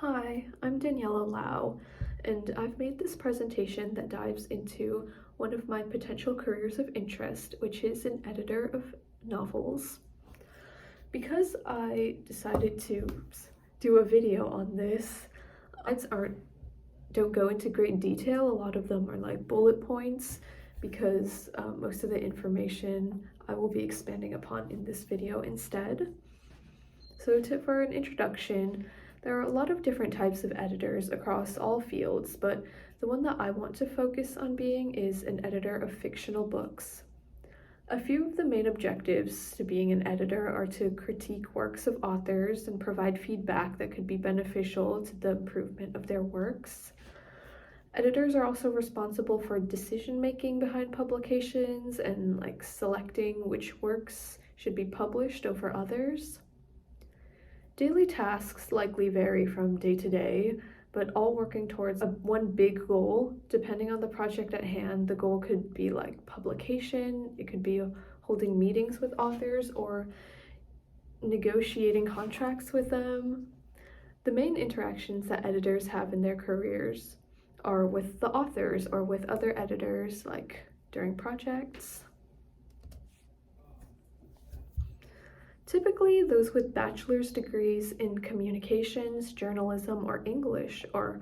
Hi, I'm Daniela Lau, and I've made this presentation that dives into one of my potential careers of interest, which is an editor of novels. Because I decided to do a video on this, don't go into great detail. A lot of them are like bullet points because most of the information I will be expanding upon in this video instead. So for an introduction, there are a lot of different types of editors across all fields, but the one that I want to focus on being is an editor of fictional books. A few of the main objectives to being an editor are to critique works of authors and provide feedback that could be beneficial to the improvement of their works. Editors are also responsible for decision-making behind publications and selecting which works should be published over others. Daily tasks likely vary from day to day, but all working towards one big goal. Depending on the project at hand, the goal could be like publication, it could be holding meetings with authors or negotiating contracts with them. The main interactions that editors have in their careers are with the authors or with other editors, like during projects. Typically, those with bachelor's degrees in communications, journalism, or English are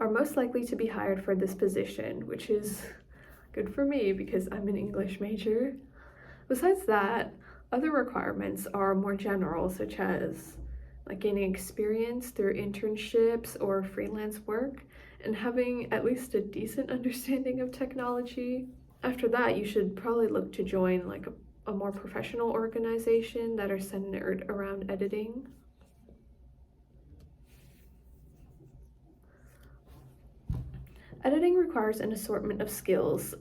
most likely to be hired for this position, which is good for me because I'm an English major. Besides that, other requirements are more general, such as gaining experience through internships or freelance work, and having at least a decent understanding of technology. After that, you should probably look to join a more professional organization that are centered around editing. Editing requires an assortment of skills,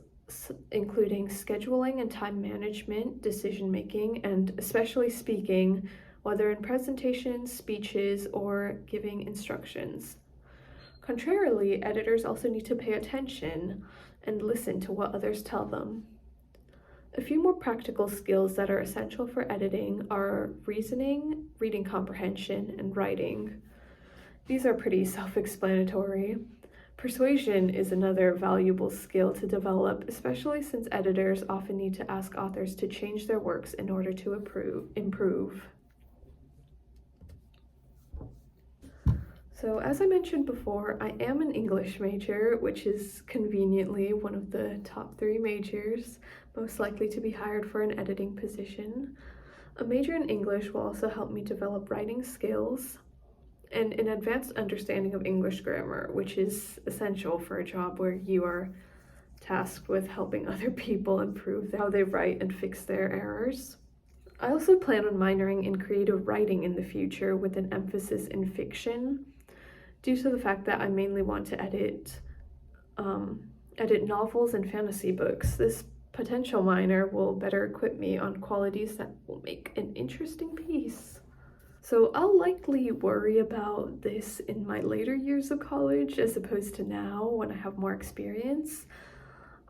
including scheduling and time management, decision-making, and especially speaking, whether in presentations, speeches, or giving instructions. Contrarily, editors also need to pay attention and listen to what others tell them. A few more practical skills that are essential for editing are reasoning, reading comprehension, and writing. These are pretty self-explanatory. Persuasion is another valuable skill to develop, especially since editors often need to ask authors to change their works in order to improve. So as I mentioned before, I am an English major, which is conveniently one of the top 3 majors most likely to be hired for an editing position. A major in English will also help me develop writing skills and an advanced understanding of English grammar, which is essential for a job where you are tasked with helping other people improve how they write and fix their errors. I also plan on minoring in creative writing in the future with an emphasis in fiction, due to the fact that I mainly want to edit novels and fantasy books. This potential minor will better equip me on qualities that will make an interesting piece. So I'll likely worry about this in my later years of college as opposed to now when I have more experience.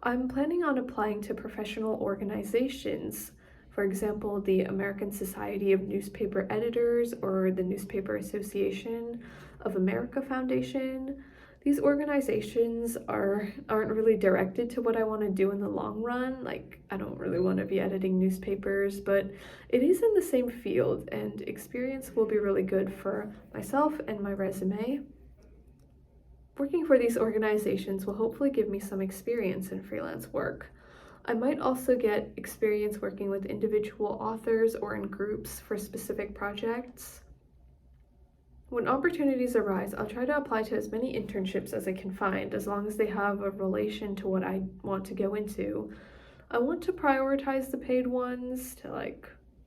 I'm planning on applying to professional organizations, for example, the American Society of Newspaper Editors or the Newspaper Association of America Foundation. These organizations aren't really directed to what I want to do in the long run. I don't really want to be editing newspapers, but it is in the same field and experience will be really good for myself and my resume. Working for these organizations will hopefully give me some experience in freelance work. I might also get experience working with individual authors or in groups for specific projects. When opportunities arise, I'll try to apply to as many internships as I can find, as long as they have a relation to what I want to go into. I want to prioritize the paid ones to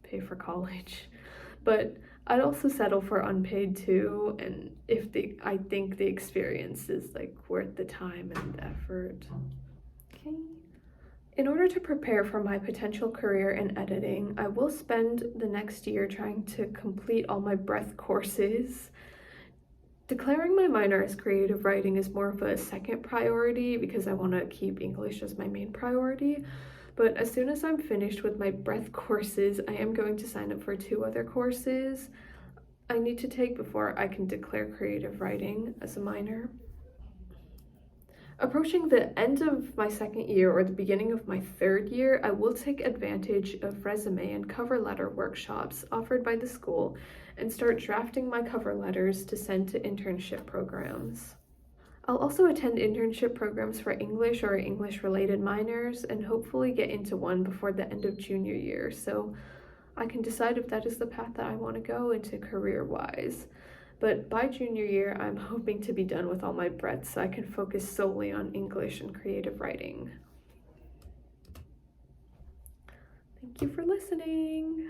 pay for college, but I'd also settle for unpaid too, and if I think the experience is worth the time and effort. Okay. In order to prepare for my potential career in editing, I will spend the next year trying to complete all my breadth courses. Declaring my minor as creative writing is more of a second priority because I want to keep English as my main priority. But as soon as I'm finished with my breadth courses, I am going to sign up for 2 other courses. I need to take before I can declare creative writing as a minor. Approaching the end of my second year or the beginning of my third year, I will take advantage of resume and cover letter workshops offered by the school and start drafting my cover letters to send to internship programs. I'll also attend internship programs for English or English-related minors and hopefully get into one before the end of junior year, so I can decide if that is the path that I want to go into career-wise. But by junior year, I'm hoping to be done with all my breadth so I can focus solely on English and creative writing. Thank you for listening.